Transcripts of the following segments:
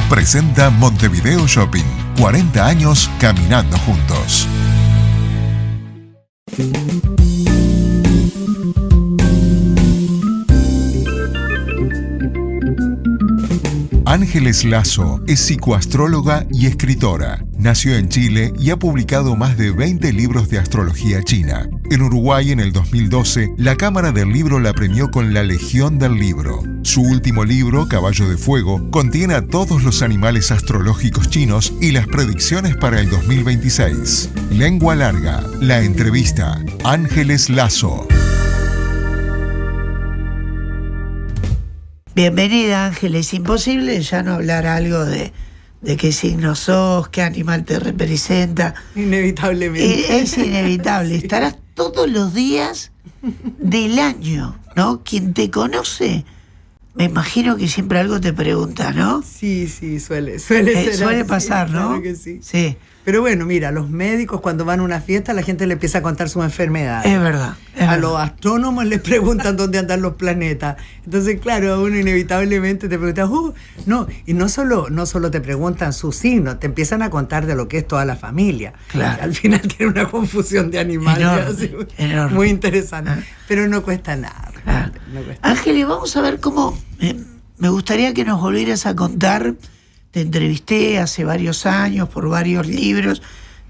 presenta Montevideo Shopping. 40 años caminando juntos. Ángeles Lazo es psicoastróloga y escritora. Nació en Chile y ha publicado más de 20 libros de astrología china. En Uruguay, en el 2012, la Cámara del Libro la premió con la Legión del Libro. Su último libro, Caballo de Fuego, contiene a todos los animales astrológicos chinos y las predicciones para el 2026. Lengua Larga, la entrevista. Ángeles Lazo. Bienvenida, Ángeles. Imposible ya no hablar algo de qué signo sos, qué animal te representa. Inevitablemente. Es inevitable. Estarás todos los días del año, ¿no? Quien te conoce, me imagino que siempre algo te pregunta, ¿no? Sí, suele ser. Suele pasar, ¿no? Claro que sí. Sí. Pero bueno, mira, los médicos cuando van a una fiesta, la gente le empieza a contar sus enfermedades. Es verdad. Los astrónomos les preguntan dónde andan los planetas. Entonces, claro, uno inevitablemente te pregunta, no, y no solo te preguntan su signo, te empiezan a contar de lo que es toda la familia. Claro. Al final tiene una confusión de animales. Enorme. Muy interesante. Pero no cuesta nada. Ah. No cuesta. Ángeles, vamos a ver cómo... me gustaría que nos volvieras a contar. Te entrevisté hace varios años por varios libros,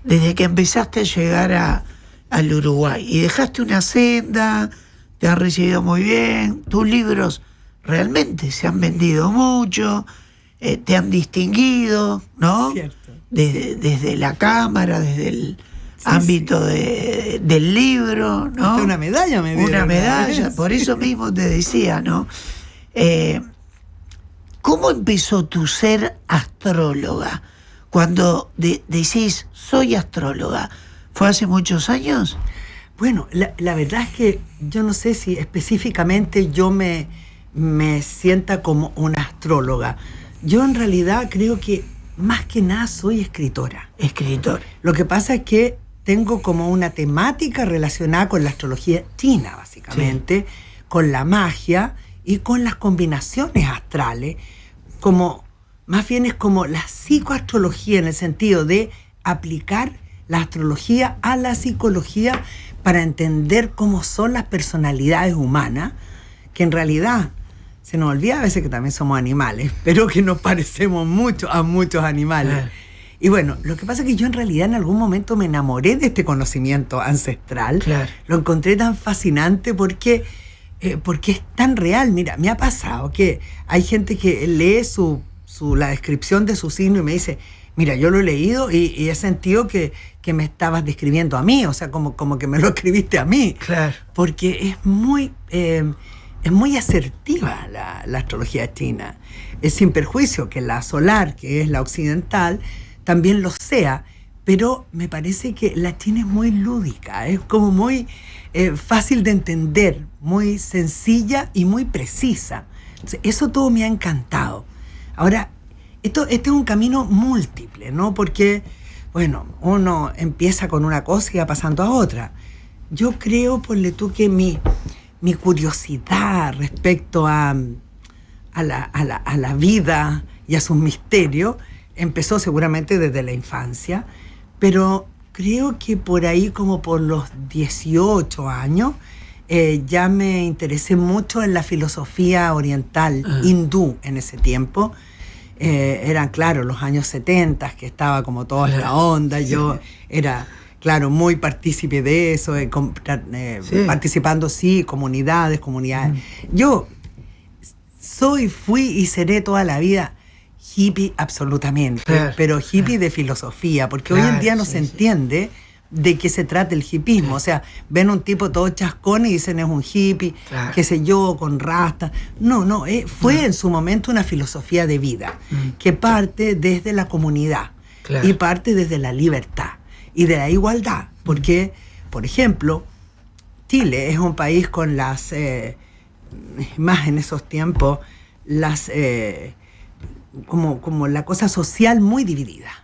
desde que empezaste a llegar al Uruguay. Y dejaste una senda, te han recibido muy bien, tus libros realmente se han vendido mucho, te han distinguido, ¿no? Cierto. Desde la cámara, desde el ámbito del libro, ¿no? Hasta una medalla me dieron. Una medalla, por eso mismo te decía, ¿no? ¿Cómo empezó tu ser astróloga? Cuando decís, soy astróloga, ¿fue hace muchos años? Bueno, la verdad es que yo no sé si específicamente yo me sienta como una astróloga. Yo en realidad creo que más que nada soy escritora. Escritor. Lo que pasa es que tengo como una temática relacionada con la astrología china, básicamente, con la magia y con las combinaciones astrales, como más bien es como la psicoastrología en el sentido de aplicar la astrología a la psicología para entender cómo son las personalidades humanas, que en realidad se nos olvida a veces que también somos animales, pero que nos parecemos mucho a muchos animales. Y bueno, lo que pasa es que yo en realidad en algún momento me enamoré de este conocimiento ancestral. Claro. Lo encontré tan fascinante porque es tan real. Mira, me ha pasado que hay gente que lee la descripción de su signo y me dice, mira, yo lo he leído y he sentido que me estabas describiendo a mí, o sea, como que me lo escribiste a mí. Claro. Porque es muy asertiva la astrología china. Es sin perjuicio que la solar, que es la occidental, también lo sea, pero me parece que la china es muy lúdica, es como muy fácil de entender, muy sencilla y muy precisa. Entonces, eso todo me ha encantado. Ahora, este es un camino múltiple, ¿no? Porque, bueno, uno empieza con una cosa y va pasando a otra. Yo creo, ponle tú, que mi curiosidad respecto a la vida y a sus misterios empezó seguramente desde la infancia, pero creo que por ahí, como por los 18 años, ya me interesé mucho en la filosofía oriental, hindú en ese tiempo. Eran, claro, los años 70, que estaba como toda la onda. Yo era, claro, muy partícipe de eso, participando, comunidades. Yo fui y seré toda la vida hippie absolutamente, pero hippie de filosofía, porque hoy en día no se entiende de qué se trata el hippismo. O sea, ven un tipo todo chascón y dicen es un hippie, qué sé yo, con rasta. No, fue en su momento una filosofía de vida que parte desde la comunidad y parte desde la libertad y de la igualdad, porque, por ejemplo, Chile es un país con las, más en esos tiempos, las... como la cosa social muy dividida.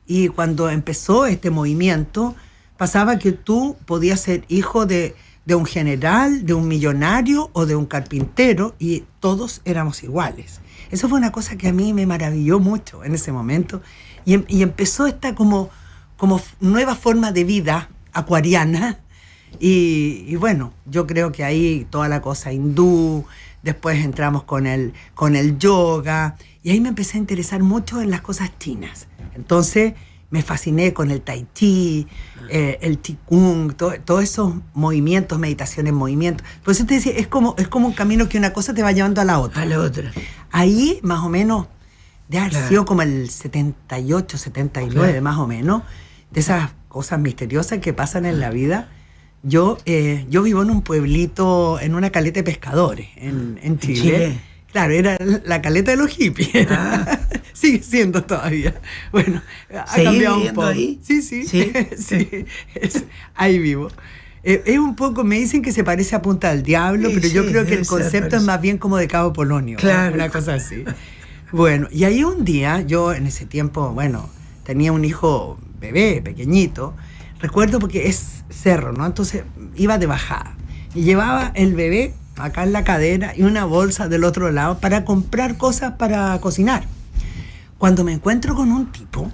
Y cuando empezó este movimiento, pasaba que tú podías ser hijo de un general, de un millonario o de un carpintero, y todos éramos iguales. Eso fue una cosa que a mí me maravilló mucho en ese momento. Y empezó esta como nueva forma de vida acuariana. Y bueno, yo creo que ahí toda la cosa hindú, después entramos con el yoga, y ahí me empecé a interesar mucho en las cosas chinas. Entonces me fasciné con el tai chi, el qigong, todos esos movimientos, meditaciones, movimientos. Por eso te decía, es como un camino que una cosa te va llevando a la otra. A la otra. Ahí, más o menos, de haber sido como el 78, 79, más o menos, de esas cosas misteriosas que pasan en la vida. Yo vivo en un pueblito, en una caleta de pescadores, en Chile. Claro, era la caleta de los hippies. Sigue siendo todavía. Bueno, ha cambiado un poco. Ahí? Sí. Ahí vivo. Es un poco, me dicen que se parece a Punta del Diablo, pero yo creo que el concepto es más bien como de Cabo Polonio. Claro. Una cosa así. Bueno, y ahí un día, yo en ese tiempo, bueno, tenía un hijo bebé, pequeñito. Recuerdo porque es cerro, ¿no? Entonces iba de bajada y llevaba el bebé acá en la cadera y una bolsa del otro lado para comprar cosas para cocinar. Cuando me encuentro con un tipo,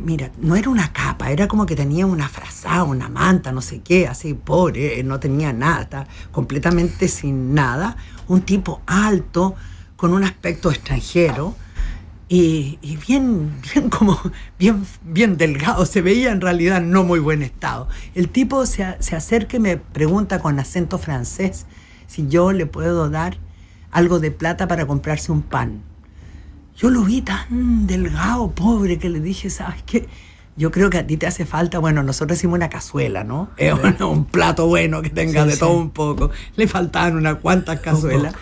mira, no era una capa, era como que tenía una frazada, una manta, no sé qué, así pobre, no tenía nada, completamente sin nada, un tipo alto, con un aspecto extranjero, y bien delgado, se veía en realidad no muy buen estado. El tipo se acerca y me pregunta con acento francés si yo le puedo dar algo de plata para comprarse un pan. Yo lo vi tan delgado, pobre, que le dije, ¿sabes qué? Yo creo que a ti te hace falta, bueno, nosotros hicimos una cazuela, ¿no? Un plato bueno que tenga de todo un poco. Le faltaban unas cuantas cazuelas.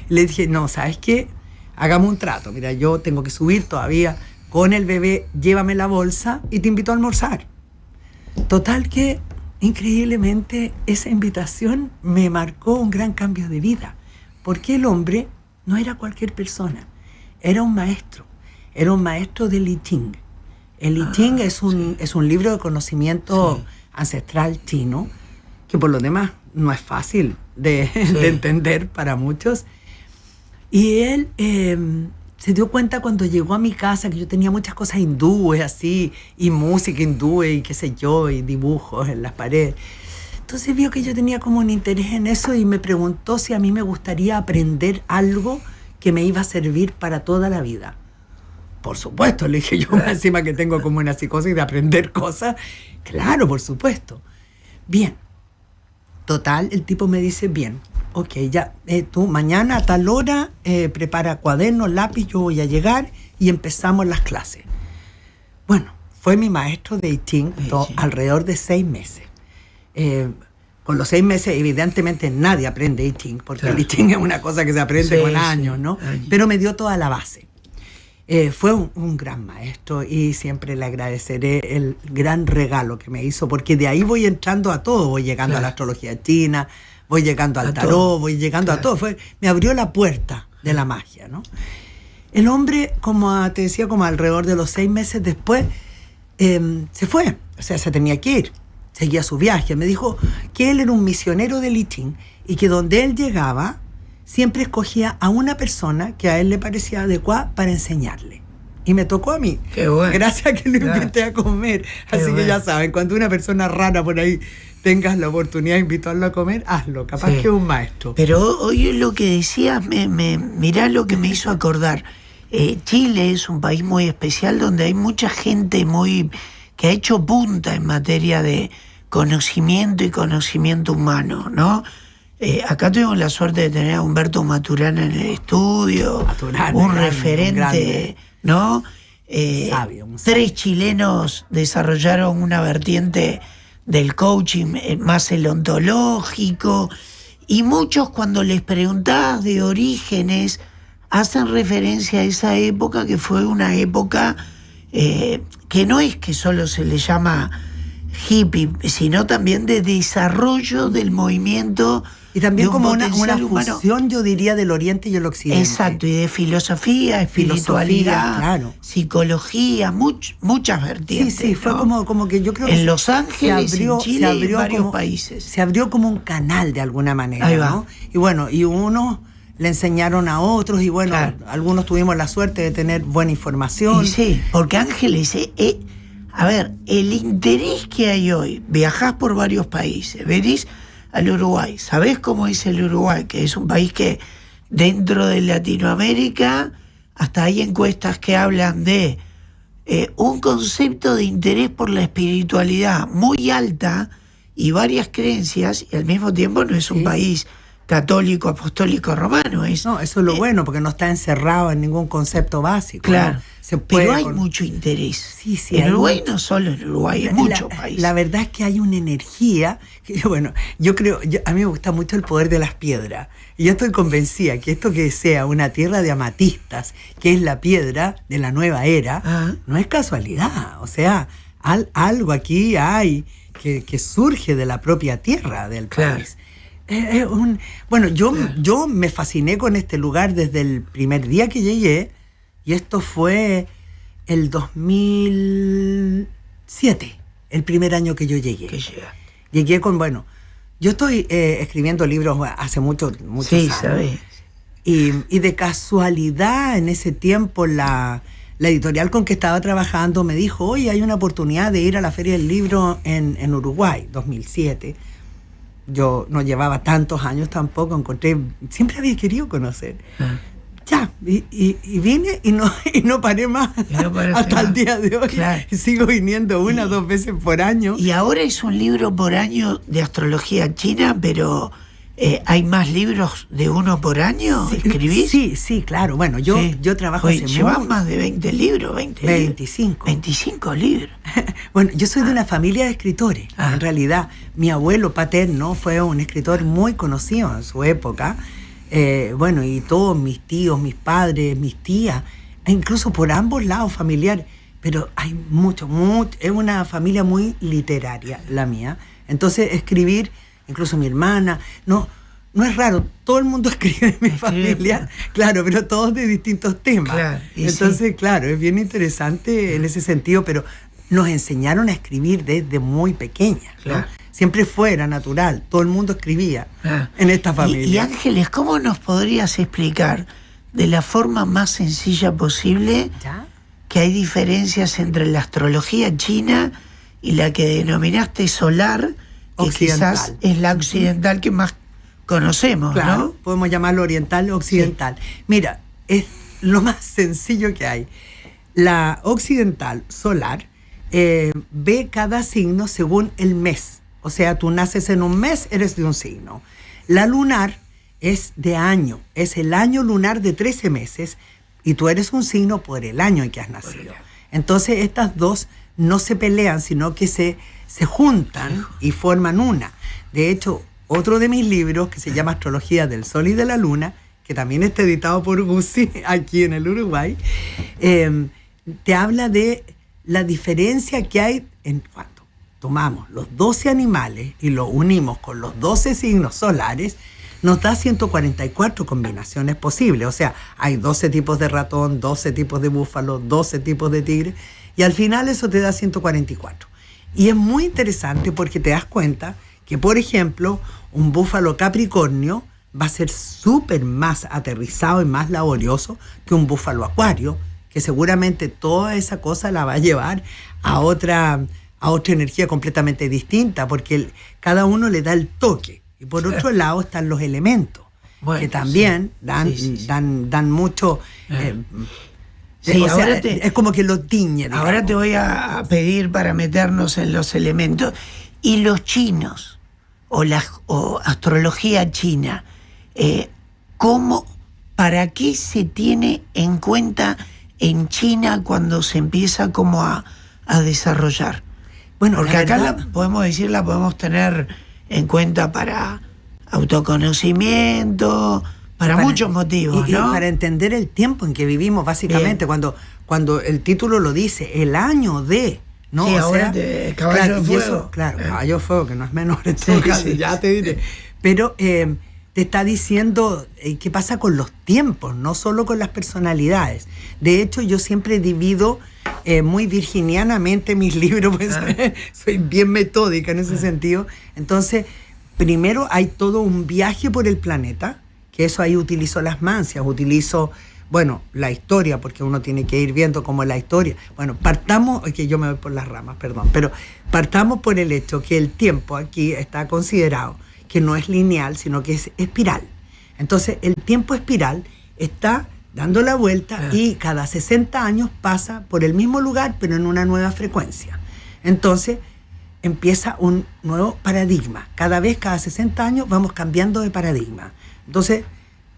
Le dije, no, ¿sabes qué? Hagamos un trato. Mira, yo tengo que subir todavía con el bebé, llévame la bolsa y te invito a almorzar. Total que, increíblemente, esa invitación me marcó un gran cambio de vida. Porque el hombre no era cualquier persona. Era un maestro del I Ching. El I Ching es un libro de conocimiento ancestral chino, que por lo demás no es fácil de entender para muchos. Y él se dio cuenta cuando llegó a mi casa que yo tenía muchas cosas hindúes así, y música hindú y qué sé yo, y dibujos en las paredes. Entonces vio que yo tenía como un interés en eso y me preguntó si a mí me gustaría aprender algo que me iba a servir para toda la vida. Por supuesto, le dije yo, encima que tengo como una psicosis de aprender cosas. Claro, por supuesto. Bien. Total, el tipo me dice, bien, ok, ya, tú mañana a tal hora prepara cuadernos, lápiz, yo voy a llegar y empezamos las clases. Bueno, fue mi maestro de I Ching alrededor de 6 meses. Con los 6 meses, evidentemente, nadie aprende I Ching, porque el I Ching es una cosa que se aprende con años, ¿no? Pero me dio toda la base. Fue un gran maestro y siempre le agradeceré el gran regalo que me hizo, porque de ahí voy entrando a todo, voy llegando a la astrología china, voy llegando al tarot, voy llegando a todo. Me abrió la puerta de la magia, ¿no? El hombre, como te decía, como alrededor de los 6 meses después, se fue, o sea, se tenía que ir. Seguía su viaje. Me dijo que él era un misionero del I Ching y que donde él llegaba siempre escogía a una persona que a él le parecía adecuada para enseñarle. Y me tocó a mí. Qué bueno. Gracias a que lo invité a comer. Así que ya saben, cuando una persona rara por ahí tengas la oportunidad de invitarlo a comer, hazlo. Capaz que es un maestro. Pero hoy lo que decías, mirá lo que me hizo acordar. Chile es un país muy especial donde hay mucha gente que ha hecho punta en materia de conocimiento y conocimiento humano, ¿no? Acá tuvimos la suerte de tener a Humberto Maturana en el estudio, un referente, ¿no? Sabio, 3 chilenos desarrollaron una vertiente del coaching más el ontológico, y muchos, cuando les preguntás de orígenes, hacen referencia a esa época que fue una época que no es que solo se le llama hippie, sino también de desarrollo del movimiento. Y también como una humano. fusión, yo diría, del Oriente y el Occidente. Exacto, y de filosofía, espiritualidad, claro. Psicología, muchas vertientes. Sí, fue ¿no? como que yo creo en que Los Ángeles, en Chile, en varios países. Se abrió como un canal de alguna manera, Ahí va. ¿no? Y bueno, y uno le enseñaron a otros y bueno, Claro. algunos tuvimos la suerte de tener buena información. Y sí, porque Ángeles, a ver, el interés que hay hoy, viajás por varios países, venís al Uruguay, ¿sabés cómo es el Uruguay? Que es un país que dentro de Latinoamérica, hasta hay encuestas que hablan de un concepto de interés por la espiritualidad muy alta y varias creencias, y al mismo tiempo no es un Sí. país católico, apostólico, romano. No, eso es lo bueno, porque no está encerrado en ningún concepto básico. Claro, ¿no? Se puede pero hay con- mucho interés. Sí, sí, en hay Uruguay mucho. no solo en Uruguay, en muchos países. La verdad es que hay una energía, que, bueno, yo creo, a mí me gusta mucho el poder de las piedras. Y yo estoy convencida que esto que sea una tierra de amatistas, que es la piedra de la nueva era, no es casualidad. O sea, algo aquí hay que surge de la propia tierra del Claro. país. Bueno, yo me fasciné con este lugar desde el primer día que llegué, y esto fue el 2007, el primer año que yo llegué. Que llega. Llegué con, bueno, yo estoy escribiendo libros hace muchos Sí, años. sabés. Y de casualidad, en ese tiempo, la editorial con que estaba trabajando me dijo, oye, hay una oportunidad de ir a la Feria del Libro en Uruguay, 2007. Yo no llevaba tantos años tampoco, siempre había querido conocer. Ya, y vine y no paré más Y no paraste hasta más. el día de hoy. Claro. Y sigo viniendo una o dos veces por año. Y ahora es un libro por año de astrología china, pero ¿hay más libros de uno por año? ¿Escribís? Sí, claro. Bueno, yo trabajo Oye, hace llevas mucho. más de 20 libros, 25. 25 libros. Bueno, yo soy de una familia de escritores. En realidad, mi abuelo paterno fue un escritor muy conocido en su época. Bueno, y todos mis tíos, mis padres, mis tías, e incluso por ambos lados familiares. Pero hay mucho. Es una familia muy literaria, la mía. Entonces, escribir, incluso mi hermana, no es raro, todo el mundo escribe en mi familia, claro, pero todos de distintos temas. Claro, y entonces, sí. claro, es bien interesante en ese sentido, pero nos enseñaron a escribir desde muy pequeñas, ¿no? Claro. Siempre era natural, todo el mundo escribía en esta familia. Y Ángeles, ¿cómo nos podrías explicar de la forma más sencilla posible ¿Ya? que hay diferencias entre la astrología china y la que denominaste solar, que Occidental. quizás es la occidental que más conocemos, Claro, ¿no? podemos llamarlo oriental o occidental. Mira, es lo más sencillo que hay. La occidental solar ve cada signo según el mes. O sea, tú naces en un mes, eres de un signo. La lunar es de año, es el año lunar de 13 meses y tú eres un signo por el año en que has nacido. Entonces estas dos no se pelean, sino que se juntan y forman una. De hecho, otro de mis libros, que se llama Astrología del Sol y de la Luna, que también está editado por Guzzi aquí en el Uruguay, te habla de la diferencia que hay en cuanto tomamos los 12 animales y los unimos con los 12 signos solares, nos da 144 combinaciones posibles. O sea, hay 12 tipos de ratón, 12 tipos de búfalo, 12 tipos de tigre, y al final eso te da 144. Y es muy interesante porque te das cuenta que, por ejemplo, un búfalo Capricornio va a ser súper más aterrizado y más laborioso que un búfalo Acuario, que seguramente toda esa cosa la va a llevar a otra energía completamente distinta, porque cada uno le da el toque. Y por otro lado están los elementos, Bueno, que también sí. dan mucho... Sí, o sea, ahora es como que lo tiñe. Ahora digamos. te voy a pedir para meternos en los elementos. Y los chinos, o astrología china, ¿para qué se tiene en cuenta en China cuando se empieza como a desarrollar? Bueno, porque la acá verdad, la podemos tener en cuenta para autoconocimiento, para muchos motivos, y ¿no? para entender el tiempo en que vivimos, básicamente, cuando el título lo dice, el año de... ¿no? Sí, O ahora Caballo de y Fuego. eso, claro, Caballo de Fuego, que no es menor en todo caso, sí, ya sí. te diré. Pero te está diciendo qué pasa con los tiempos, no solo con las personalidades. De hecho, yo siempre divido muy virginianamente mis libros, pues soy bien metódica en ese sentido. Entonces, primero hay todo un viaje por el planeta, que eso ahí utilizo las mancias, utilizo, bueno, la historia, porque uno tiene que ir viendo cómo es la historia. Bueno, partamos, que yo me voy por las ramas, perdón, pero partamos por el hecho que el tiempo aquí está considerado que no es lineal, sino que es espiral. Entonces, el tiempo espiral está dando la vuelta y cada 60 años pasa por el mismo lugar, pero en una nueva frecuencia. Entonces, empieza un nuevo paradigma. Cada 60 años vamos cambiando de paradigma. Entonces,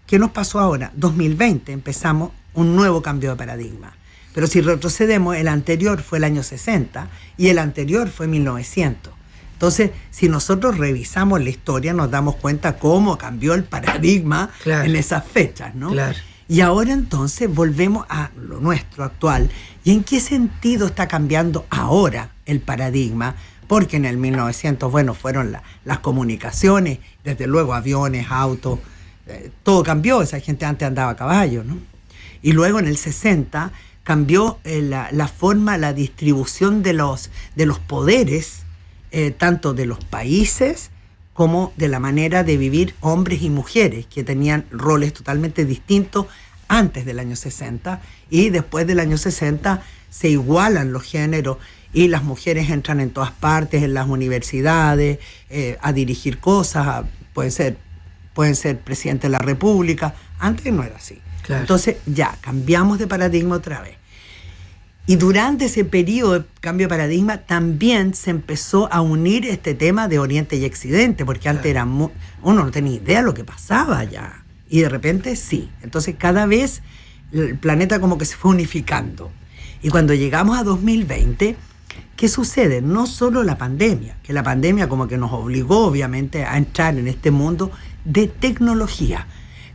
¿qué nos pasó ahora? 2020 empezamos un nuevo cambio de paradigma. Pero si retrocedemos, el anterior fue el año 60 y el anterior fue 1900. Entonces, si nosotros revisamos la historia, nos damos cuenta cómo cambió el paradigma en esas fechas, ¿no? Claro. Y ahora entonces volvemos a lo nuestro actual. ¿Y en qué sentido está cambiando ahora el paradigma? Porque en el 1900, bueno, fueron las comunicaciones, desde luego aviones, autos, todo cambió. Esa gente antes andaba a caballo, ¿no? Y luego en el 60 cambió la forma, la distribución de los poderes, tanto de los países como de la manera de vivir hombres y mujeres, que tenían roles totalmente distintos antes del año 60, y después del año 60 se igualan los géneros y las mujeres entran en todas partes, en las universidades, a dirigir cosas, pueden ser presidente de la República. Antes no era así. Claro. Entonces ya cambiamos de paradigma otra vez. Y durante ese periodo de cambio de paradigma también se empezó a unir este tema de Oriente y Occidente, porque antes era uno no tenía idea de lo que pasaba allá. Y de repente sí. Entonces cada vez el planeta como que se fue unificando. Y cuando llegamos a 2020, ¿qué sucede? No solo la pandemia, que la pandemia como que nos obligó obviamente a entrar en este mundo de tecnología.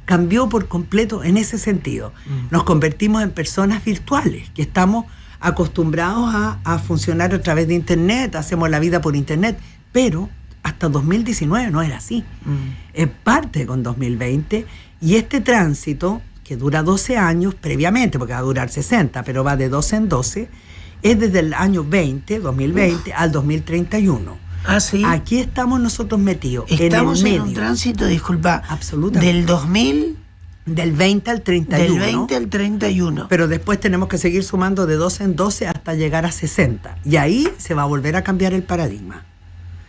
Cambió por completo en ese sentido. Nos convertimos en personas virtuales, que estamos acostumbrados a funcionar a través de Internet, hacemos la vida por Internet, pero hasta 2019 no era así. Es parte con 2020, y este tránsito, que dura 12 años previamente, porque va a durar 60, pero va de 12 en 12, es desde el año 2020, al 2031. Ah, sí. Aquí estamos nosotros metidos. Estamos en el en un tránsito, disculpa, absolutamente, del 2000... Del 20 al 31. Del 20 al 31. Pero después tenemos que seguir sumando de 12 en 12 hasta llegar a 60. Y ahí se va a volver a cambiar el paradigma.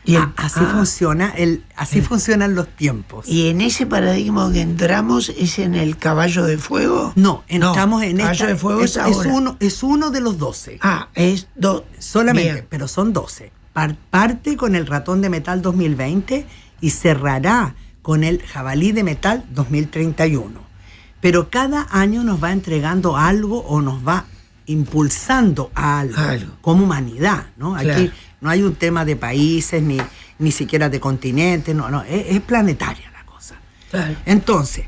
Y así funcionan los tiempos. ¿Y en ese paradigma que entramos es en el caballo de fuego? No, entramos en el caballo de fuego es ahora. Es uno de los 12. Solamente, bien. Pero son 12. Parte con el ratón de metal 2020 y cerrará con el jabalí de metal 2031. Pero cada año nos va entregando algo o nos va impulsando a algo. Como humanidad, ¿no? Aquí claro. No hay un tema de países ni siquiera de continentes, no, es planetaria la cosa. Claro. Entonces,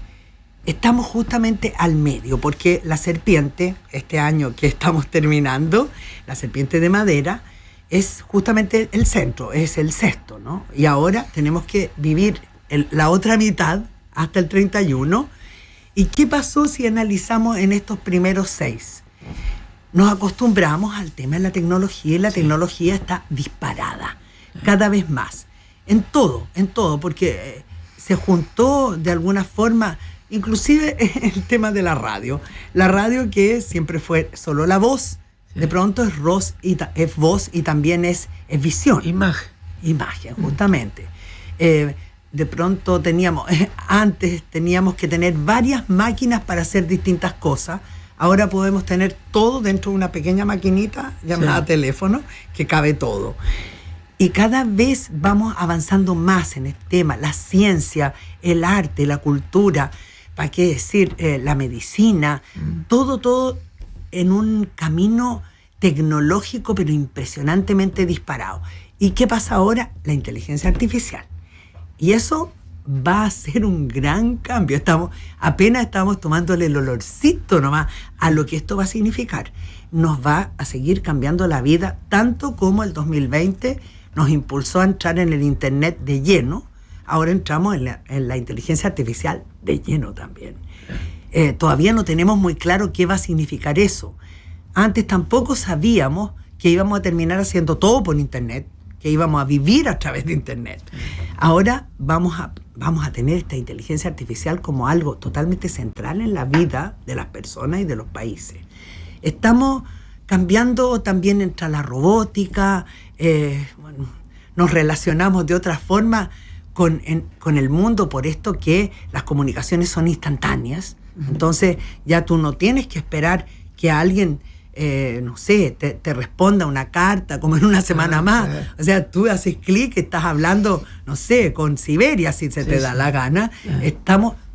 estamos justamente al medio, porque la serpiente, este año que estamos terminando, la serpiente de madera, es justamente el centro, es el sexto, ¿no? Y ahora tenemos que vivir la otra mitad hasta el 31. ¿Y qué pasó si analizamos en estos primeros 6? Nos acostumbramos al tema de la tecnología, y la tecnología está disparada cada vez más, en todo, porque se juntó de alguna forma, inclusive el tema de la radio que siempre fue solo la voz, de pronto es voz y también es visión. Imagen, justamente. De pronto antes teníamos que tener varias máquinas para hacer distintas cosas. Ahora podemos tener todo dentro de una pequeña maquinita llamada teléfono, que cabe todo. Y cada vez vamos avanzando más en este tema, la ciencia, el arte, la cultura, ¿para qué decir? La medicina, todo en un camino tecnológico, pero impresionantemente disparado. ¿Y qué pasa ahora? La inteligencia artificial. Y eso va a ser un gran cambio. Apenas estamos tomándole el olorcito nomás a lo que esto va a significar. Nos va a seguir cambiando la vida, tanto como el 2020 nos impulsó a entrar en el Internet de lleno. Ahora entramos en la inteligencia artificial de lleno también. Todavía no tenemos muy claro qué va a significar eso. Antes tampoco sabíamos que íbamos a terminar haciendo todo por Internet, que íbamos a vivir a través de Internet. Ahora vamos a tener esta inteligencia artificial como algo totalmente central en la vida de las personas y de los países. Estamos cambiando también entre la robótica, nos relacionamos de otra forma con el mundo, por esto que las comunicaciones son instantáneas. Entonces ya tú no tienes que esperar que alguien, no sé, te responda una carta como en una semana más. O sea, tú haces clic, estás hablando, no sé, con Siberia si se te da la gana.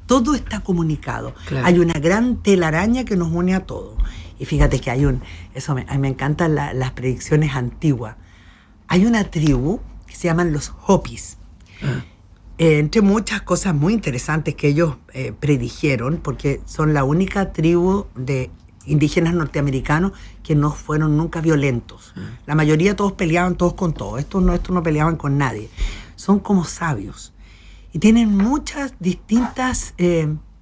Todo está comunicado. Claro. Hay una gran telaraña que nos une a todos. Y fíjate que a mí me encantan las predicciones antiguas. Hay una tribu que se llaman los Hopis. Entre muchas cosas muy interesantes que ellos predijeron, porque son la única tribu de indígenas norteamericanos que no fueron nunca violentos. La mayoría todos peleaban todos con todos. Estos no peleaban con nadie. Son como sabios. Y tienen muchas distintas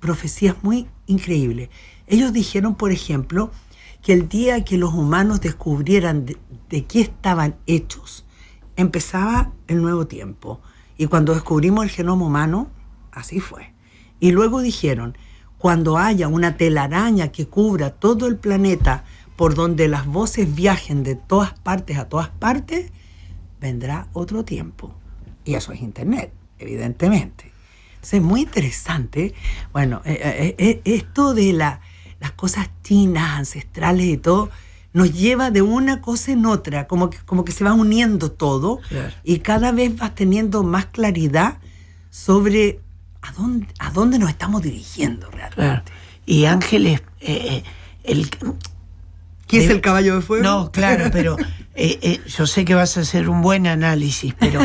profecías muy increíbles. Ellos dijeron, por ejemplo, que el día que los humanos descubrieran de qué estaban hechos, empezaba el nuevo tiempo. Y cuando descubrimos el genoma humano, así fue. Y luego dijeron, cuando haya una telaraña que cubra todo el planeta, por donde las voces viajen de todas partes a todas partes, vendrá otro tiempo. Y eso es Internet, evidentemente. Entonces es muy interesante. Bueno, esto de las cosas chinas, ancestrales y todo, nos lleva de una cosa en otra, como que se va uniendo todo. Claro. Y cada vez vas teniendo más claridad sobre a dónde nos estamos dirigiendo realmente. Claro. Y Ángeles, ¿qué es el caballo de fuego? No, claro, pero yo sé que vas a hacer un buen análisis, pero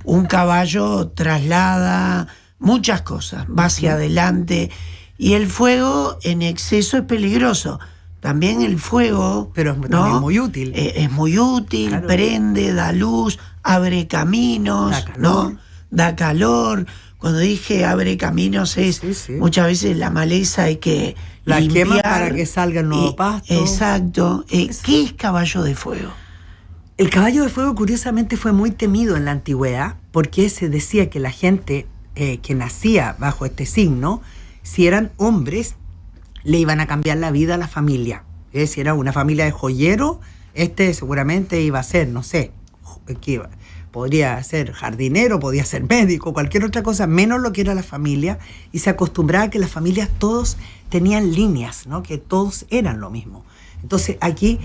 un caballo traslada muchas cosas, va hacia adelante, y el fuego en exceso es peligroso. También el fuego, pero también es muy útil. Es muy útil, claro. Prende, da luz, abre caminos, da calor. ¿No? Da calor. Cuando dije abre caminos es muchas veces la maleza hay que la quema para que salga el nuevo pasto. Exacto. ¿Qué es caballo de fuego? El caballo de fuego curiosamente fue muy temido en la antigüedad porque se decía que la gente que nacía bajo este signo, si eran hombres, le iban a cambiar la vida a la familia. Si era una familia de joyeros, seguramente iba a ser, no sé, podría ser jardinero, podía ser médico, cualquier otra cosa, menos lo que era la familia, y se acostumbraba a que las familias todos tenían líneas, ¿no? Que todos eran lo mismo. Entonces aquí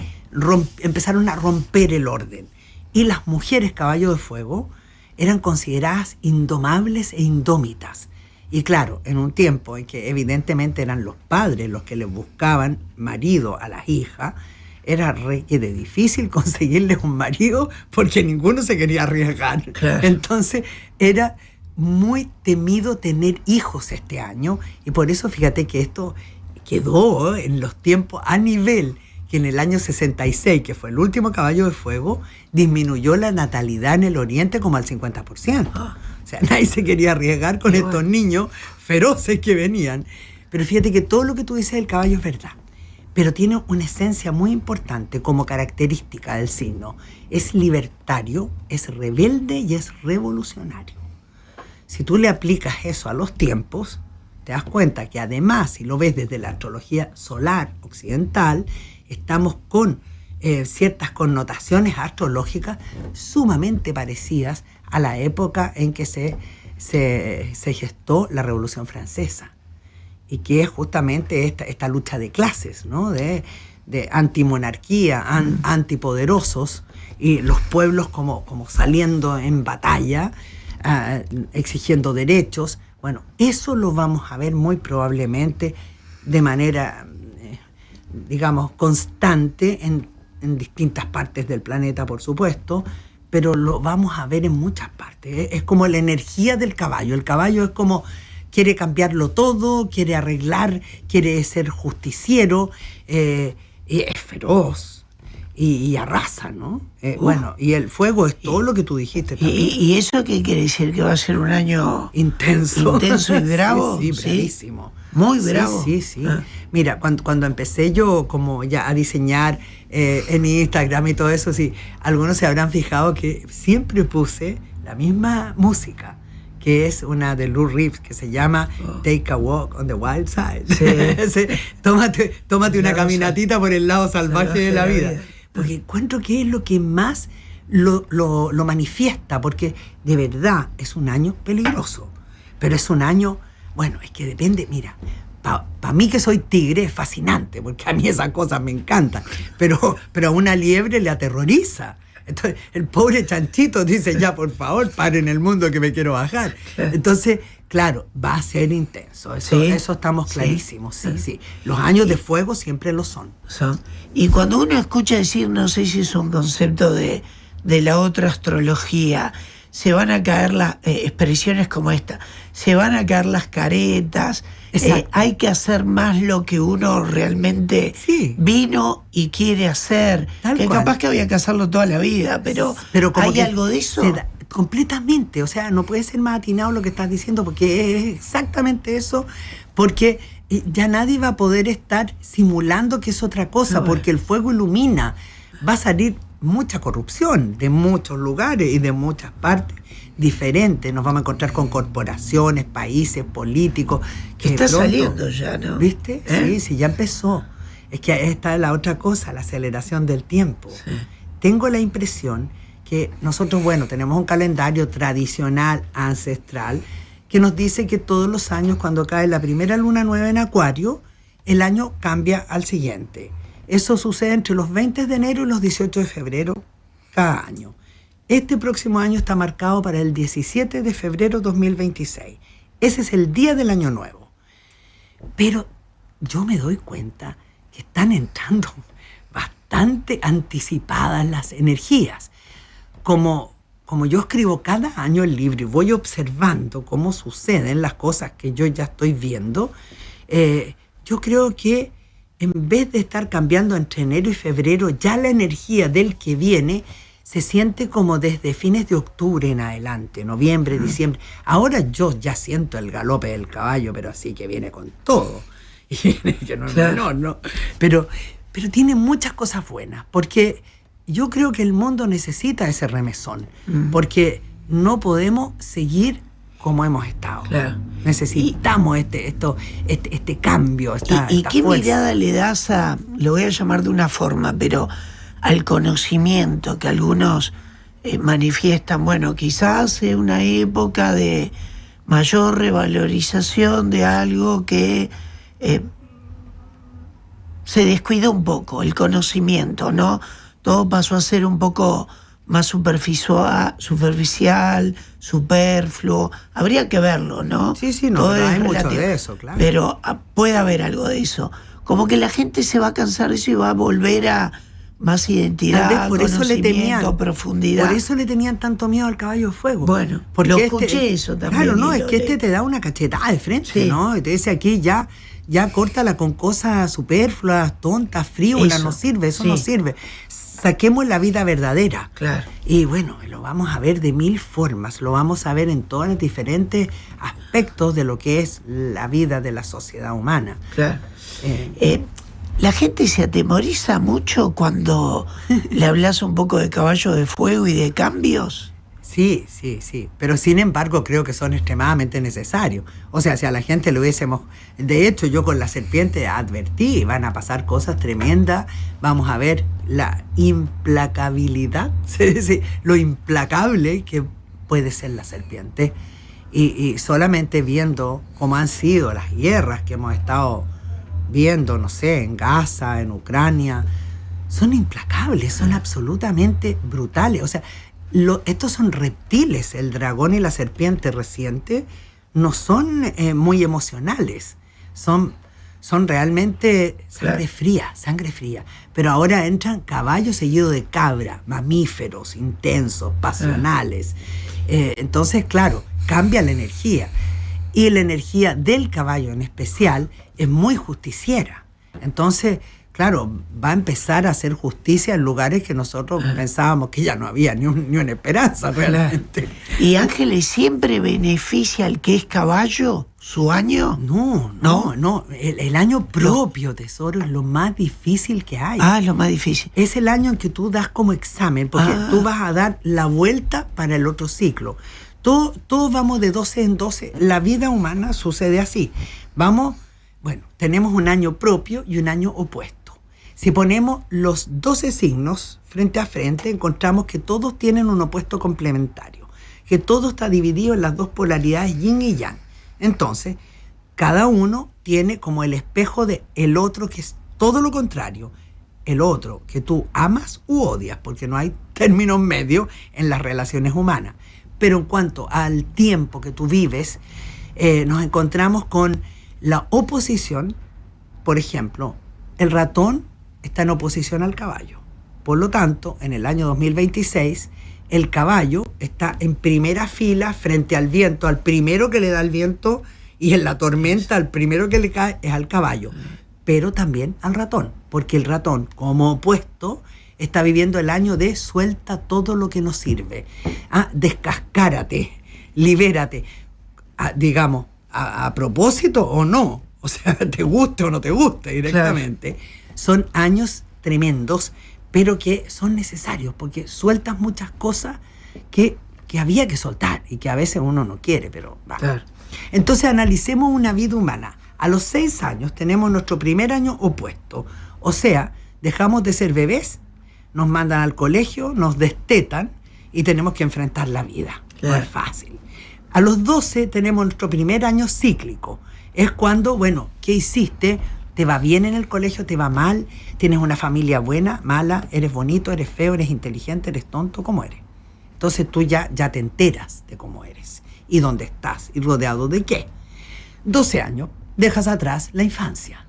empezaron a romper el orden. Y las mujeres caballo de fuego eran consideradas indomables e indómitas. Y claro, en un tiempo en que evidentemente eran los padres los que les buscaban marido a las hijas, era de difícil conseguirles un marido porque ninguno se quería arriesgar. Claro. Entonces era muy temido tener hijos este año, y por eso fíjate que esto quedó en los tiempos a nivel que en el año 66, que fue el último caballo de fuego, disminuyó la natalidad en el Oriente como al 50%. O sea, nadie se quería arriesgar con estos niños feroces que venían. Pero fíjate que todo lo que tú dices del caballo es verdad. Pero tiene una esencia muy importante como característica del signo. Es libertario, es rebelde y es revolucionario. Si tú le aplicas eso a los tiempos, te das cuenta que además, si lo ves desde la astrología solar occidental, estamos con ciertas connotaciones astrológicas sumamente parecidas a la época en que se gestó la Revolución Francesa, y que es justamente esta lucha de clases, ¿no? de antimonarquía, antipoderosos, y los pueblos como saliendo en batalla, exigiendo derechos. Bueno, eso lo vamos a ver muy probablemente de manera, digamos, constante en distintas partes del planeta, por supuesto, pero lo vamos a ver en muchas partes. Es como la energía del caballo. El caballo es como quiere cambiarlo todo, quiere arreglar, quiere ser justiciero, y es feroz. y arrasa, ¿no? Bueno, y el fuego es todo lo que tú dijiste también. ¿Y eso qué quiere decir? ¿Que va a ser un año intenso y bravo? Sí, bravísimo. Muy bravo. Sí. Mira, cuando empecé yo como ya a diseñar en Instagram y todo eso, sí, algunos se habrán fijado que siempre puse la misma música, que es una de Lou Reed, que se llama Take a Walk on the Wild Side. Sí. tómate una caminatita por el lado salvaje de la vida. Porque encuentro que es lo que más lo manifiesta, porque de verdad es un año peligroso, pero es un año, bueno, es que depende, mira, para mí que soy tigre es fascinante, porque a mí esas cosas me encantan, pero a una liebre le aterroriza. Entonces, el pobre chanchito dice, ya, por favor, paren el mundo que me quiero bajar. Entonces, claro, va a ser intenso. Eso estamos clarísimos, sí. Los años de fuego siempre lo son. Y cuando uno escucha decir, no sé si es un concepto de la otra astrología, se van a caer las expresiones como esta, se van a caer las caretas, hay que hacer más lo que uno realmente vino y quiere hacer, que capaz que había que hacerlo toda la vida, pero como ¿hay algo de eso? Completamente, o sea, no puede ser más atinado lo que estás diciendo, porque es exactamente eso, porque ya nadie va a poder estar simulando que es otra cosa, porque el fuego ilumina, va a salir mucha corrupción de muchos lugares y de muchas partes diferentes. Nos vamos a encontrar con corporaciones, países, políticos. Que está saliendo ya, ¿no? ¿Viste? Sí, ya empezó. Es que esta es la otra cosa, la aceleración del tiempo. Sí. Tengo la impresión que nosotros, bueno, tenemos un calendario tradicional, ancestral, que nos dice que todos los años, cuando cae la primera luna nueva en Acuario, el año cambia al siguiente. Eso sucede entre los 20 de enero y los 18 de febrero cada año. Este próximo año está marcado para el 17 de febrero 2026. Ese es el día del año nuevo. Pero yo me doy cuenta que están entrando bastante anticipadas las energías. Como yo escribo cada año el libro y voy observando cómo suceden las cosas que yo ya estoy viendo, yo creo que en vez de estar cambiando entre enero y febrero, ya la energía del que viene se siente como desde fines de octubre en adelante, noviembre, diciembre. Ahora yo ya siento el galope del caballo, pero así que viene con todo. Y que no. Pero tiene muchas cosas buenas, porque yo creo que el mundo necesita ese remesón, porque no podemos seguir como hemos estado. Claro. Necesitamos este cambio, esta qué fuerza. Mirada le das lo voy a llamar de una forma, pero al conocimiento que algunos manifiestan? Bueno, quizás es una época de mayor revalorización de algo que se descuidó un poco, el conocimiento, ¿no? Todo pasó a ser un poco más superficial, superfluo. Habría que verlo, ¿no? Sí, no hay mucho de eso, claro. Pero puede haber algo de eso. Como que la gente se va a cansar de eso y va a volver a más identidad, conocimiento, profundidad. Por eso le tenían tanto miedo al caballo de fuego. Bueno, porque lo escuché eso también. Claro, no, es que te da una cachetada de frente, ¿no? Y te dice aquí ya córtala con cosas superfluas, tontas, frívolas, no sirve, eso no sirve. Saquemos la vida verdadera. Claro. Y bueno, lo vamos a ver de mil formas, lo vamos a ver en todos los diferentes aspectos de lo que es la vida de la sociedad humana. Claro. La gente se atemoriza mucho cuando le hablas un poco de caballo de fuego y de cambios. Sí, pero sin embargo creo que son extremadamente necesarios. O sea, si a la gente lo hubiésemos... De hecho, yo con la serpiente advertí, van a pasar cosas tremendas, vamos a ver la implacabilidad, lo implacable que puede ser la serpiente. Y solamente viendo cómo han sido las guerras que hemos estado viendo, no sé, en Gaza, en Ucrania, son implacables, son absolutamente brutales. O sea, estos son reptiles, el dragón y la serpiente reciente no son muy emocionales, son realmente sangre fría. Pero ahora entran caballos seguidos de cabra, mamíferos, intensos, pasionales. Entonces, claro, cambia la energía. Y la energía del caballo en especial es muy justiciera. Entonces, claro, va a empezar a hacer justicia en lugares que nosotros pensábamos que ya no había ni una esperanza realmente. ¿Y Ángeles siempre beneficia al que es caballo su año? No. El año propio, tesoro, es lo más difícil que hay. Ah, lo más difícil. Es el año en que tú das como examen, porque tú vas a dar la vuelta para el otro ciclo. Todos vamos de 12 en 12. La vida humana sucede así. Tenemos un año propio y un año opuesto. Si ponemos los 12 signos frente a frente, encontramos que todos tienen un opuesto complementario, que todo está dividido en las dos polaridades yin y yang. Entonces, cada uno tiene como el espejo de el otro, que es todo lo contrario. El otro que tú amas u odias, porque no hay términos medios en las relaciones humanas. Pero en cuanto al tiempo que tú vives, nos encontramos con la oposición. Por ejemplo, el ratón está en oposición al caballo. Por lo tanto, en el año 2026, el caballo está en primera fila frente al viento, al primero que le da el viento, y en la tormenta al primero que le cae es al caballo, pero también al ratón, porque el ratón, como opuesto, está viviendo el año de suelta todo lo que nos sirve. Descascárate, libérate, digamos, a propósito o no, o sea, te guste o no te guste directamente. Claro. Son años tremendos, pero que son necesarios, porque sueltas muchas cosas que había que soltar y que a veces uno no quiere, pero va. Claro. Entonces analicemos una vida humana. A los 6 años tenemos nuestro primer año opuesto, o sea, dejamos de ser bebés, nos mandan al colegio, nos destetan y tenemos que enfrentar la vida. Claro. No es fácil. A los 12 tenemos nuestro primer año cíclico. Es cuando, ¿qué hiciste? ¿Te va bien en el colegio? ¿Te va mal? ¿Tienes una familia buena, mala? ¿Eres bonito? ¿Eres feo? ¿Eres inteligente? ¿Eres tonto? ¿Cómo eres? Entonces tú ya te enteras de cómo eres y dónde estás y rodeado de qué. 12 años, dejas atrás la infancia.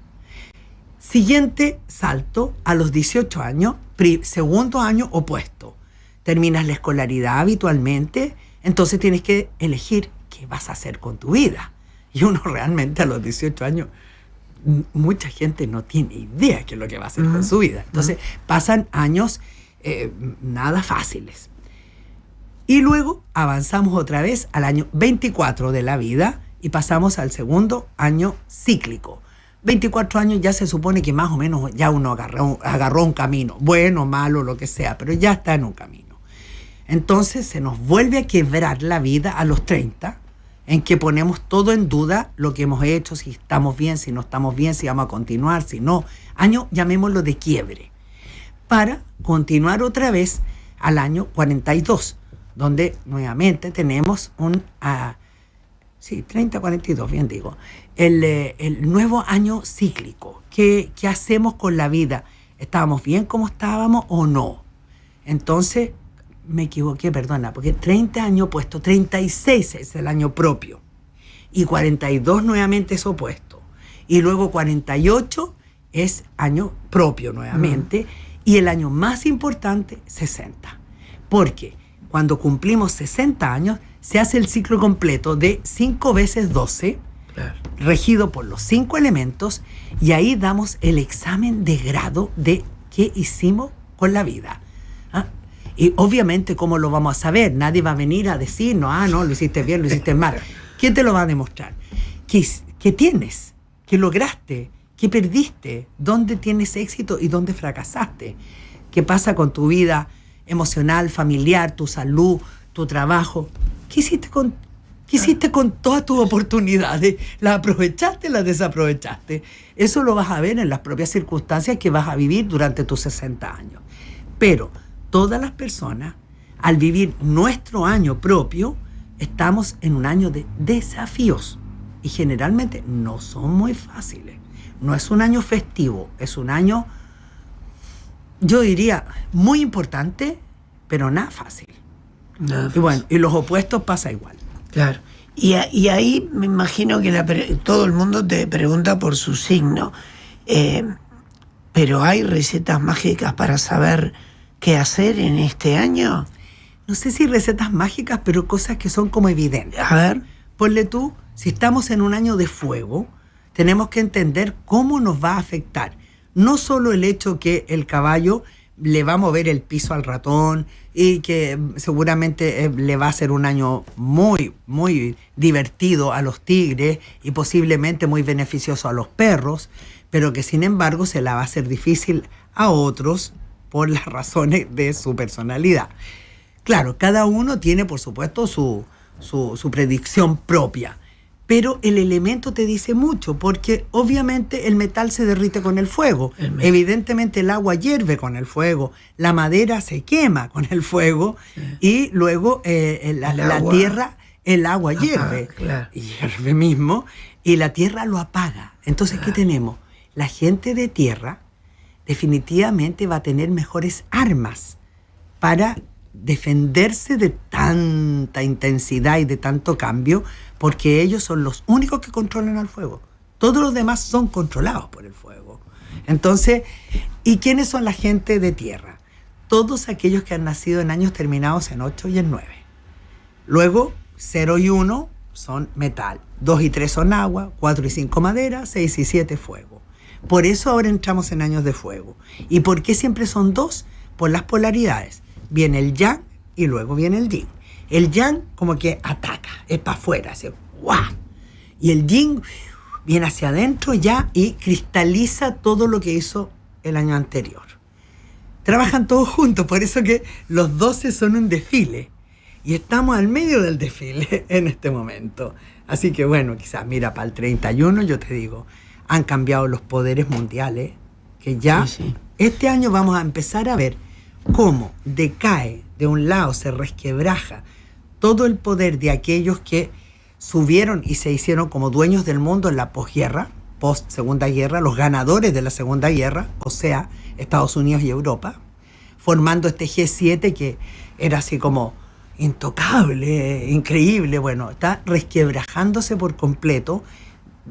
Siguiente salto, a los 18 años, segundo año opuesto. Terminas la escolaridad habitualmente, entonces tienes que elegir qué vas a hacer con tu vida. Y uno realmente a los 18 años, mucha gente no tiene idea qué es lo que va a hacer con su vida. Entonces pasan años nada fáciles. Y luego avanzamos otra vez al año 24 de la vida y pasamos al segundo año cíclico. 24 años ya se supone que más o menos ya uno agarró un camino, bueno, malo, lo que sea, pero ya está en un camino. Entonces se nos vuelve a quebrar la vida a los 30, en que ponemos todo en duda, lo que hemos hecho, si estamos bien, si no estamos bien, si vamos a continuar, si no. Año, llamémoslo de quiebre, para continuar otra vez al año 42, donde nuevamente tenemos 30-42, bien digo, el nuevo año cíclico. ¿Qué hacemos con la vida? ¿Estábamos bien como estábamos o no? Entonces, me equivoqué, perdona, porque 30 años opuesto, 36 es el año propio, y 42 nuevamente es opuesto, y luego 48 es año propio nuevamente, y el año más importante, 60, porque cuando cumplimos 60 años, se hace el ciclo completo de 5 veces 12, claro, regido por los 5 elementos, y ahí damos el examen de grado de qué hicimos con la vida. Y obviamente, ¿cómo lo vamos a saber? Nadie va a venir a decirnos, no, lo hiciste bien, lo hiciste mal. ¿Quién te lo va a demostrar? ¿Qué tienes? ¿Qué lograste? ¿Qué perdiste? ¿Dónde tienes éxito y dónde fracasaste? ¿Qué pasa con tu vida emocional, familiar, tu salud, tu trabajo? ¿Qué hiciste con todas tus oportunidades? ¿Las aprovechaste, las desaprovechaste? Eso lo vas a ver en las propias circunstancias que vas a vivir durante tus 60 años. Pero todas las personas, al vivir nuestro año propio, estamos en un año de desafíos. Y generalmente no son muy fáciles. No es un año festivo, es un año, yo diría, muy importante, pero nada fácil. Y bueno, y los opuestos pasa igual. Claro. Y ahí me imagino que todo el mundo te pregunta por su signo. Pero ¿hay recetas mágicas para saber qué hacer en este año? No sé si recetas mágicas, pero cosas que son como evidentes. A ver. Ponle tú, si estamos en un año de fuego, tenemos que entender cómo nos va a afectar no solo el hecho que el caballo le va a mover el piso al ratón y que seguramente le va a ser un año muy, muy divertido a los tigres y posiblemente muy beneficioso a los perros, pero que sin embargo se la va a hacer difícil a otros por las razones de su personalidad. Claro, cada uno tiene por supuesto su predicción propia, pero el elemento te dice mucho, porque obviamente el metal se derrite con el fuego, evidentemente el agua hierve con el fuego, la madera se quema con el fuego, y luego la tierra, el agua hierve, claro. Hierve mismo, y la tierra lo apaga. Entonces, ¿qué tenemos? La gente de tierra definitivamente va a tener mejores armas para defenderse de tanta intensidad y de tanto cambio, porque ellos son los únicos que controlan al fuego. Todos los demás son controlados por el fuego. Entonces, ¿y quiénes son la gente de tierra? Todos aquellos que han nacido en años terminados en 8 y en 9. Luego, 0 y 1 son metal, 2 y 3 son agua, 4 y 5 madera, 6 y 7 fuego. Por eso ahora entramos en años de fuego. ¿Y por qué siempre son 2? Por las polaridades. Viene el yang y luego viene el yin. El yang como que ataca, es para afuera, así, ¡guau! Y el yin viene hacia adentro ya y cristaliza todo lo que hizo el año anterior. Trabajan todos juntos, por eso que los 12 son un desfile. Y estamos al medio del desfile en este momento. Así que bueno, quizás mira, para el 31 yo te digo, han cambiado los poderes mundiales, que ya este año vamos a empezar a ver cómo decae, de un lado se resquebraja todo el poder de aquellos que subieron y se hicieron como dueños del mundo en la posguerra, post-segunda guerra, los ganadores de la segunda guerra, o sea, Estados Unidos y Europa, formando este G7 que era así como intocable, increíble. Bueno, está resquebrajándose por completo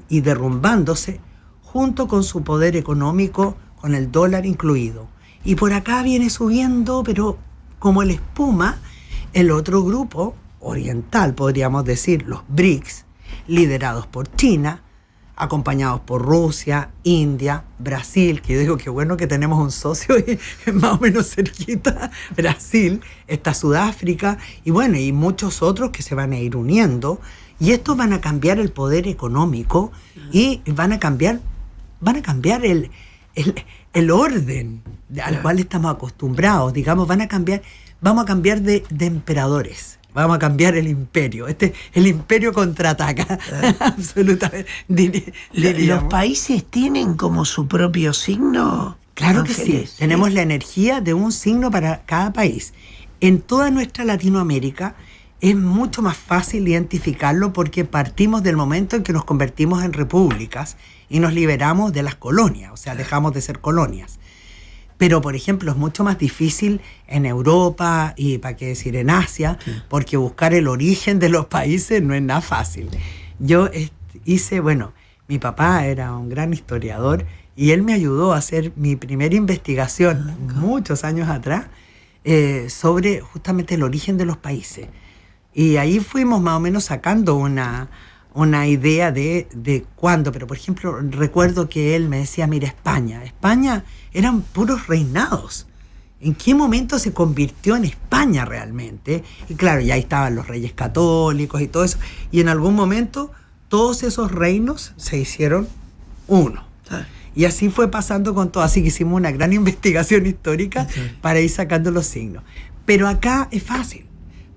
y derrumbándose junto con su poder económico, con el dólar incluido. Y por acá viene subiendo, pero como la espuma, el otro grupo oriental, podríamos decir, los BRICS, liderados por China, acompañados por Rusia, India, Brasil, que yo digo que bueno que tenemos un socio más o menos cerquita, Brasil, está Sudáfrica, y bueno, y muchos otros que se van a ir uniendo, y estos van a cambiar el poder económico y van a cambiar el orden al cual estamos acostumbrados, digamos, vamos a cambiar de emperadores. Vamos a cambiar el imperio. El imperio contraataca. Absolutamente. ¿Los países tienen como su propio signo? Claro que sí. Tenemos la energía de un signo para cada país. En toda nuestra Latinoamérica es mucho más fácil identificarlo porque partimos del momento en que nos convertimos en repúblicas y nos liberamos de las colonias, o sea, dejamos de ser colonias. Pero, por ejemplo, es mucho más difícil en Europa y, para qué decir, en Asia, porque buscar el origen de los países no es nada fácil. Yo mi papá era un gran historiador y él me ayudó a hacer mi primera investigación muchos años atrás sobre justamente el origen de los países. Y ahí fuimos más o menos sacando una idea de cuándo, pero por ejemplo recuerdo que él me decía, mira, España eran puros reinados. ¿En qué momento se convirtió en España realmente? Y claro, ya ahí estaban los reyes católicos y todo eso, y en algún momento todos esos reinos se hicieron uno. Y así fue pasando con todo, así que hicimos una gran investigación histórica para ir sacando los signos. Pero acá es fácil,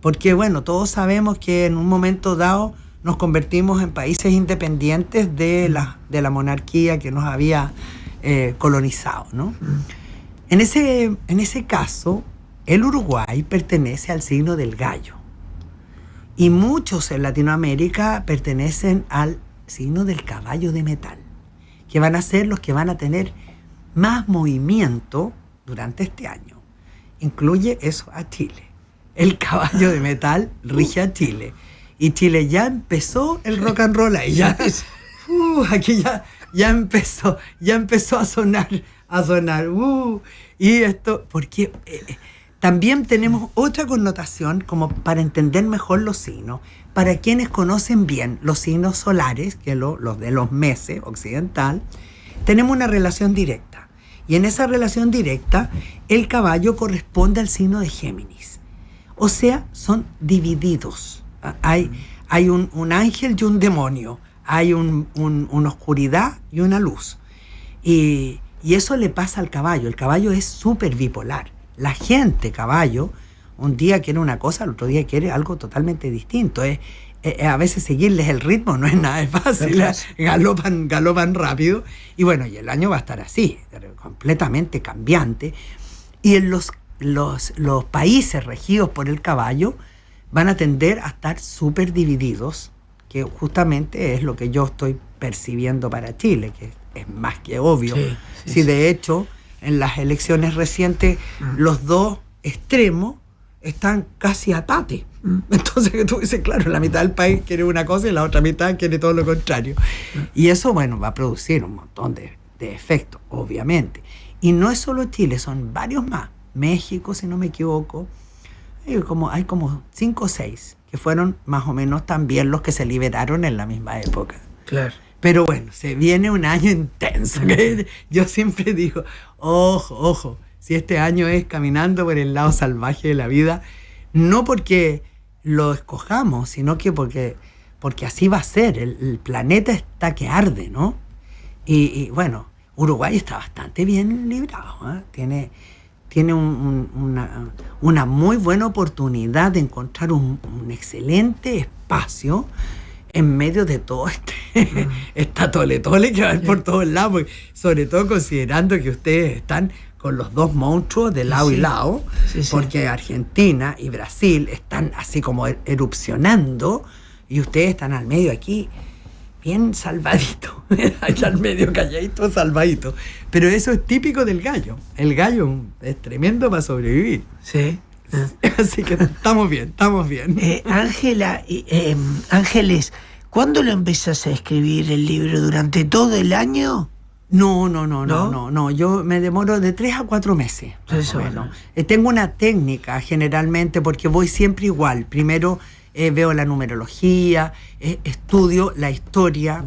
porque bueno, todos sabemos que en un momento dado nos convertimos en países independientes de la monarquía que nos había colonizado, ¿no? En ese caso, el Uruguay pertenece al signo del gallo. Y muchos en Latinoamérica pertenecen al signo del caballo de metal, que van a ser los que van a tener más movimiento durante este año. Incluye eso a Chile. El caballo de metal rige a Chile. Y Chile ya empezó el rock and roll ahí. Aquí ya empezó a sonar. Y esto, porque también tenemos otra connotación como para entender mejor los signos. Para quienes conocen bien los signos solares, que los de los meses occidental, tenemos una relación directa. Y en esa relación directa, el caballo corresponde al signo de Géminis. O sea, son divididos. Hay un ángel y un demonio. Hay una oscuridad y una luz. Y eso le pasa al caballo. El caballo es súper bipolar. La gente caballo, un día quiere una cosa, el otro día quiere algo totalmente distinto. A veces seguirles el ritmo no es nada fácil. Galopan rápido. Y bueno, y el año va a estar así, completamente cambiante. Y en los países regidos por el caballo van a tender a estar súper divididos, que justamente es lo que yo estoy percibiendo para Chile, que es más que obvio. Sí, de hecho, en las elecciones recientes, los dos extremos están casi a pate. Entonces, que tú dices, claro, la mitad del país quiere una cosa y la otra mitad quiere todo lo contrario. Y eso, bueno, va a producir un montón de efectos, obviamente. Y no es solo Chile, son varios más. México, si no me equivoco, hay como 5 o 6 que fueron más o menos también los que se liberaron en la misma época. Claro. Pero bueno, se viene un año intenso. Yo siempre digo, ojo, si este año es caminando por el lado salvaje de la vida, no porque lo escojamos, sino que porque así va a ser. El planeta está que arde, ¿no? Y bueno, Uruguay está bastante bien librado, ¿eh? Tiene una muy buena oportunidad de encontrar un excelente espacio en medio de todo esta tole que va a ir por todos lados, sobre todo considerando que ustedes están con los dos monstruos de lado y lado, porque Argentina y Brasil están así como erupcionando y ustedes están al medio aquí, bien salvadito, allá al medio calladito, salvadito. Pero eso es típico del gallo. El gallo es tremendo para sobrevivir. Sí. Así que estamos bien. Ángela, Ángeles, ¿cuándo lo empezás a escribir el libro? ¿Durante todo el año? No. Yo me demoro de 3 a 4 meses. Eso, bueno. Tengo una técnica generalmente porque voy siempre igual. Primero veo la numerología, estudio la historia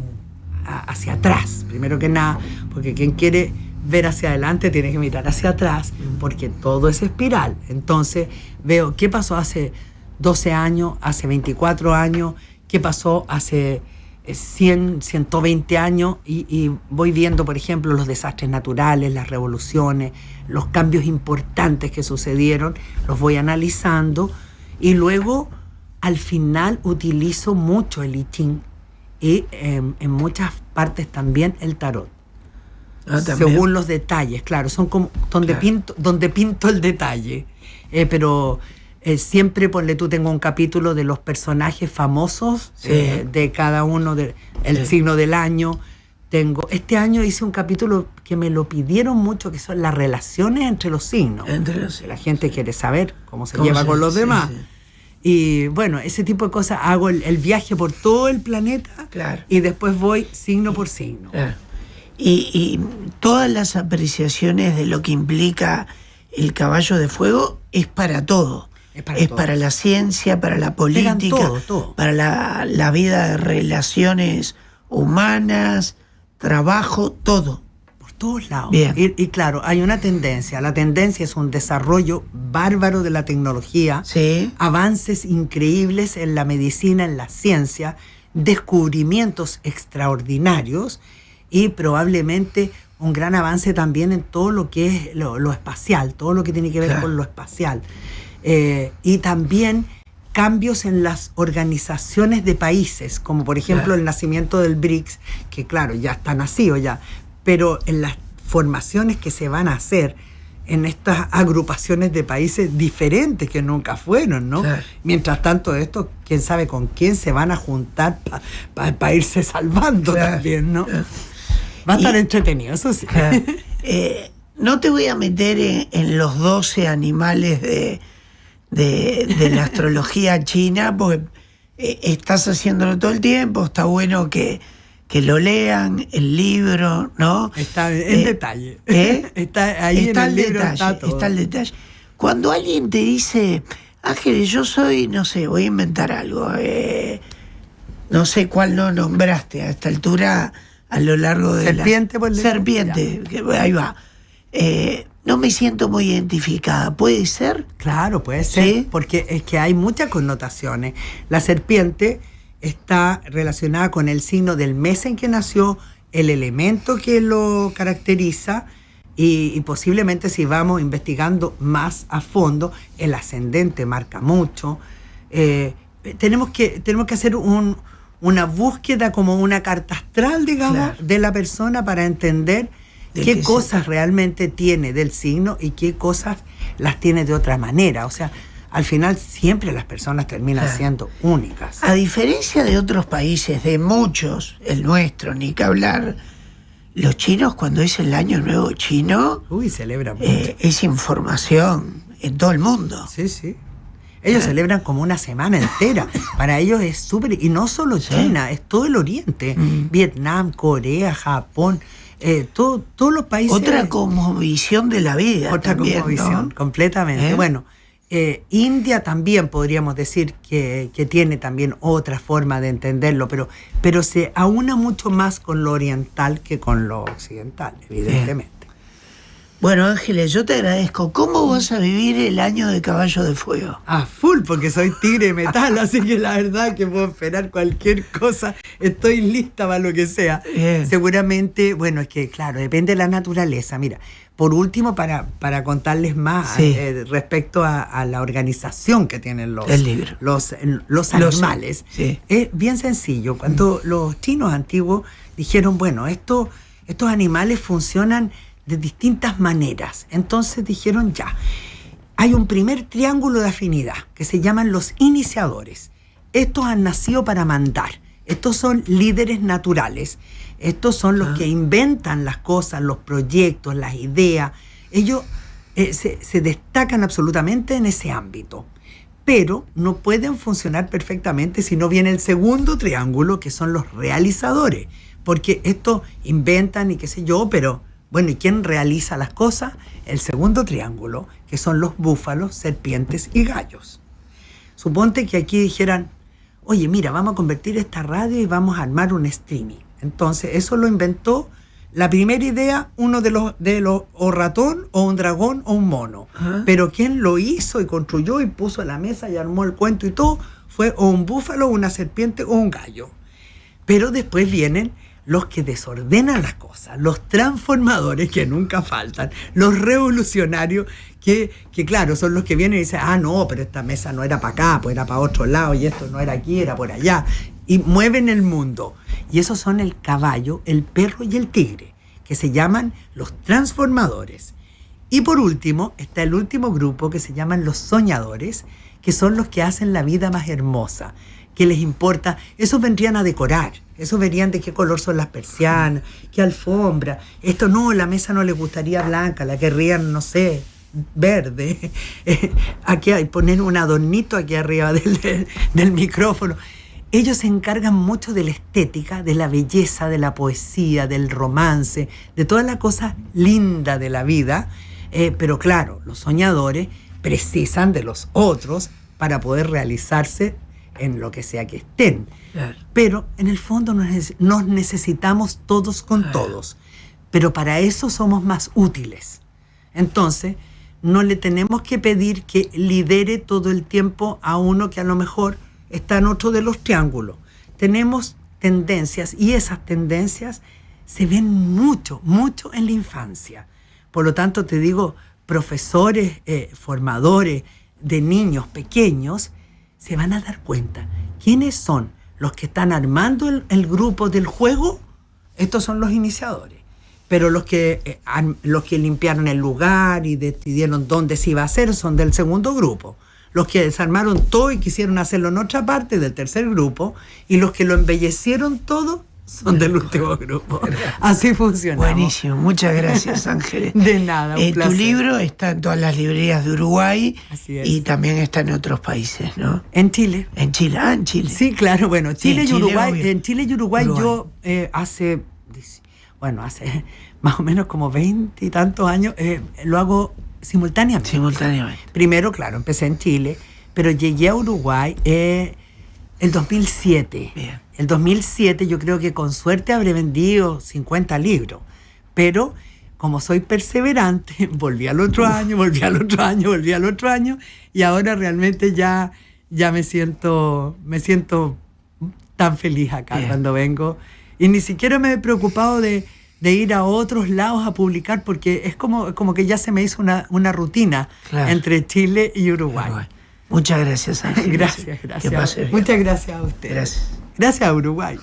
hacia atrás, primero que nada, porque quien quiere ver hacia adelante tiene que mirar hacia atrás, porque todo es espiral. Entonces veo qué pasó hace 12 años, hace 24 años, qué pasó hace 100, 120 años y voy viendo, por ejemplo, los desastres naturales, las revoluciones, los cambios importantes que sucedieron, los voy analizando y luego al final utilizo mucho el I Ching y en muchas partes también el tarot. Según los detalles, claro, son como donde pinto el detalle. Pero siempre, ponle tú, tengo un capítulo de los personajes famosos de cada uno del signo del año. Este año hice un capítulo que me lo pidieron mucho, que son las relaciones entre los signos. La gente quiere saber cómo se lleva con los demás. Y bueno, ese tipo de cosas, hago el viaje por todo el planeta, y después voy signo por signo. Claro. Y todas las apreciaciones de lo que implica el caballo de fuego es para todo. Es para la ciencia, para la política, todo. Para la vida de relaciones humanas, trabajo, todo. Por todos lados. Bien. Y claro, hay una tendencia. La tendencia es un desarrollo bárbaro de la tecnología, avances increíbles en la medicina, en la ciencia, descubrimientos extraordinarios y probablemente un gran avance también en todo lo que es lo espacial, todo lo que tiene que ver con lo espacial. Y también cambios en las organizaciones de países, como por ejemplo el nacimiento del BRICS, que claro, ya está nacido ya, pero en las formaciones que se van a hacer en estas agrupaciones de países diferentes que nunca fueron, ¿no? Mientras tanto, esto, quién sabe con quién se van a juntar para irse salvando también, ¿no? Va a estar entretenido, eso sí. No te voy a meter en los 12 animales de la astrología china, porque estás haciéndolo todo el tiempo, está bueno que lo lean, el libro, ¿no? Está en detalle. Está ahí está en el libro, detalle, está el detalle. Cuando alguien te dice, Ángeles, yo soy, no sé, voy a inventar algo, no sé cuál no nombraste a esta altura a lo largo de serpiente, serpiente, ahí va. no me siento muy identificada. ¿Puede ser? Claro, puede ser, ¿sí? Porque es que hay muchas connotaciones. La serpiente está relacionada con el signo del mes en que nació, el elemento que lo caracteriza, y posiblemente, si vamos investigando más a fondo, el ascendente marca mucho. Tenemos que hacer una búsqueda, como una carta astral, digamos, claro, de la persona, para entender qué cosas realmente tiene del signo y qué cosas las tiene de otra manera. O sea, al final siempre las personas terminan siendo únicas. A diferencia de otros países, de muchos, el nuestro, ni que hablar, los chinos, cuando es el Año Nuevo Chino, celebran mucho. Es información en todo el mundo. Sí, sí. Ellos celebran como una semana entera. Para ellos es súper... Y no solo China, es todo el Oriente. Vietnam, Corea, Japón, todos los países... Otra cosmovisión de la vida. Otra también, cosmovisión, ¿no? Completamente. Bueno, India también podríamos decir que tiene también otra forma de entenderlo, pero se aúna mucho más con lo oriental que con lo occidental, evidentemente. Bueno, Ángeles, yo te agradezco. ¿Cómo vas a vivir el año de Caballo de Fuego? A full, porque soy tigre de metal, así que la verdad que puedo esperar cualquier cosa. Estoy lista para lo que sea. Seguramente, bueno, es que claro, depende de la naturaleza. Mira, por último, para contarles más respecto a la organización que tienen los animales, es bien sencillo. Cuando los chinos antiguos dijeron, bueno, estos animales funcionan de distintas maneras. Entonces dijeron, ya, hay un primer triángulo de afinidad que se llaman los iniciadores. Estos han nacido para mandar. Estos son líderes naturales. Estos son los que inventan las cosas, los proyectos, las ideas. Ellos se destacan absolutamente en ese ámbito. Pero no pueden funcionar perfectamente si no viene el segundo triángulo, que son los realizadores. Porque estos inventan y qué sé yo, pero... Bueno, ¿y quién realiza las cosas? El segundo triángulo, que son los búfalos, serpientes y gallos. Suponte que aquí dijeran, oye, mira, vamos a convertir esta radio y vamos a armar un streaming. Entonces, eso lo inventó, la primera idea, uno de los o ratón, o un dragón, o un mono. Pero quien lo hizo y construyó y puso la mesa y armó el cuento y todo, fue o un búfalo, una serpiente, o un gallo. Pero después vienen los que desordenan las cosas, los transformadores, que nunca faltan, los revolucionarios, que claro, son los que vienen y dicen, no, pero esta mesa no era para acá, pues era para otro lado, y esto no era aquí, era por allá, y mueven el mundo. Y esos son el caballo, el perro y el tigre, que se llaman los transformadores. Y por último, está el último grupo, que se llaman los soñadores, que son los que hacen la vida más hermosa, que les importa. Esos vendrían a decorar, esos verían de qué color son las persianas, qué alfombra. Esto no, la mesa no les gustaría blanca, la querrían, no sé, verde. Aquí hay poner un adornito aquí arriba del micrófono. Ellos se encargan mucho de la estética, de la belleza, de la poesía, del romance, de toda la cosa linda de la vida. Pero claro, los soñadores precisan de los otros para poder realizarse en lo que sea que estén. Claro. Pero en el fondo nos necesitamos todos con todos. Pero para eso somos más útiles. Entonces, no le tenemos que pedir que lidere todo el tiempo a uno que a lo mejor está en otro de los triángulos. Tenemos tendencias, y esas tendencias se ven mucho en la infancia. Por lo tanto, te digo, profesores, formadores de niños pequeños, se van a dar cuenta quiénes son los que están armando el grupo del juego. Estos son los iniciadores. Pero los que limpiaron el lugar y decidieron dónde se iba a hacer son del segundo grupo. Los que desarmaron todo y quisieron hacerlo en otra parte, del tercer grupo. Y los que lo embellecieron todo son del último grupo. Así funcionamos. Buenísimo, muchas gracias, Ángeles. De nada, un placer. Tu libro está en todas las librerías de Uruguay. Así es. Y también está en otros países, ¿no? En Chile. En Chile, en Chile. Sí, claro, bueno, Chile y Uruguay. En Chile y Uruguay. Yo hace más o menos como 20 y tantos años, lo hago simultáneamente. Primero, claro, empecé en Chile, pero llegué a Uruguay el 2007. Bien. El 2007 yo creo que con suerte habré vendido 50 libros, pero como soy perseverante, volví al otro año, volví al otro año, volví al otro año, y ahora realmente ya me siento tan feliz acá cuando vengo. Y ni siquiera me he preocupado de ir a otros lados a publicar, porque es como que ya se me hizo una rutina entre Chile y Uruguay. Muchas gracias, Ángel. Gracias. Muchas gracias a usted. Gracias. Gracias a Uruguay.